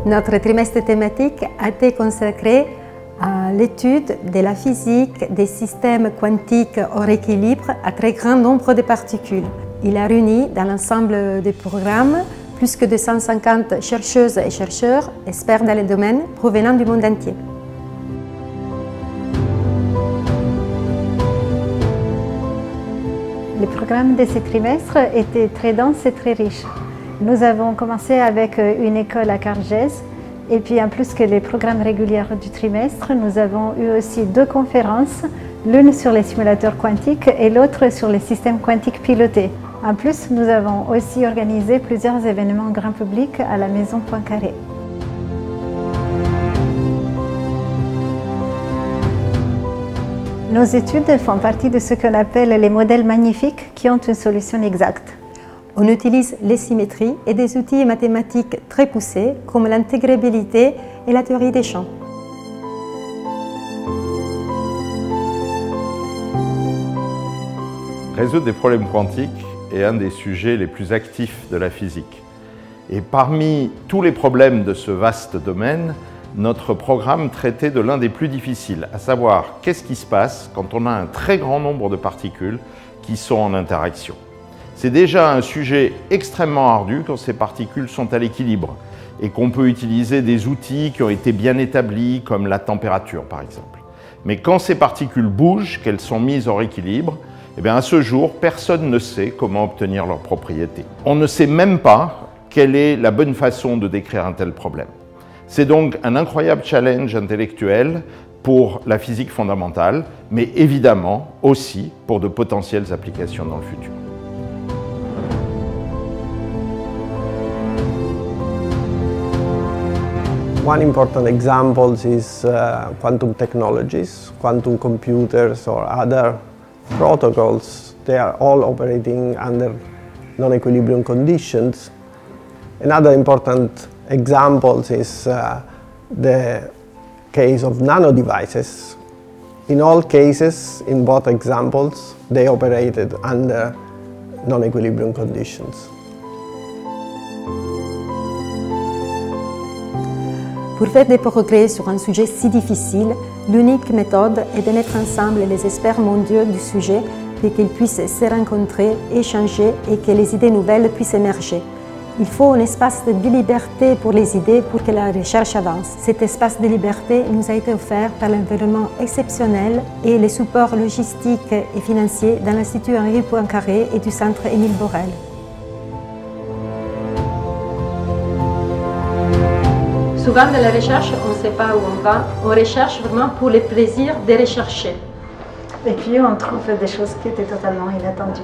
Notre trimestre thématique a été consacré à l'étude de la physique des systèmes quantiques hors équilibre à très grand nombre de particules. Il a réuni dans l'ensemble des programmes plus que 250 chercheuses et chercheurs, experts dans les domaines, provenant du monde entier. Le programme de ce trimestre était très dense et très riche. Nous avons commencé avec une école à Cargèse et puis en plus que les programmes réguliers du trimestre, nous avons eu aussi 2 conférences, l'une sur les simulateurs quantiques et l'autre sur les systèmes quantiques pilotés. En plus, nous avons aussi organisé plusieurs événements grand public à la Maison Poincaré. Nos études font partie de ce qu'on appelle les modèles magnifiques qui ont une solution exacte. On utilise les symétries et des outils mathématiques très poussés comme l'intégrabilité et la théorie des champs. Résoudre des problèmes quantiques est un des sujets les plus actifs de la physique. Et parmi tous les problèmes de ce vaste domaine, notre programme traitait de l'un des plus difficiles, à savoir qu'est-ce qui se passe quand on a un très grand nombre de particules qui sont en interaction. C'est déjà un sujet extrêmement ardu quand ces particules sont à l'équilibre et qu'on peut utiliser des outils qui ont été bien établis, comme la température par exemple. Mais quand ces particules bougent, qu'elles sont mises hors équilibre, eh bien à ce jour, personne ne sait comment obtenir leurs propriétés. On ne sait même pas quelle est la bonne façon de décrire un tel problème. C'est donc un incroyable challenge intellectuel pour la physique fondamentale, mais évidemment aussi pour de potentielles applications dans le futur. One important example is quantum technologies, quantum computers or other protocols. They are all operating under non-equilibrium conditions. Another important example is the case of nano devices. In all cases, in both examples, they operated under non-equilibrium conditions. Pour faire des progrès sur un sujet si difficile, l'unique méthode est de mettre ensemble les experts mondiaux du sujet pour qu'ils puissent se rencontrer, échanger et que les idées nouvelles puissent émerger. Il faut un espace de liberté pour les idées pour que la recherche avance. Cet espace de liberté nous a été offert par l'environnement exceptionnel et les supports logistiques et financiers dans l'Institut Henri Poincaré et du Centre Émile Borel. Souvent dans la recherche, on ne sait pas où on va. On recherche vraiment pour le plaisir de rechercher. Et puis on trouve des choses qui étaient totalement inattendues.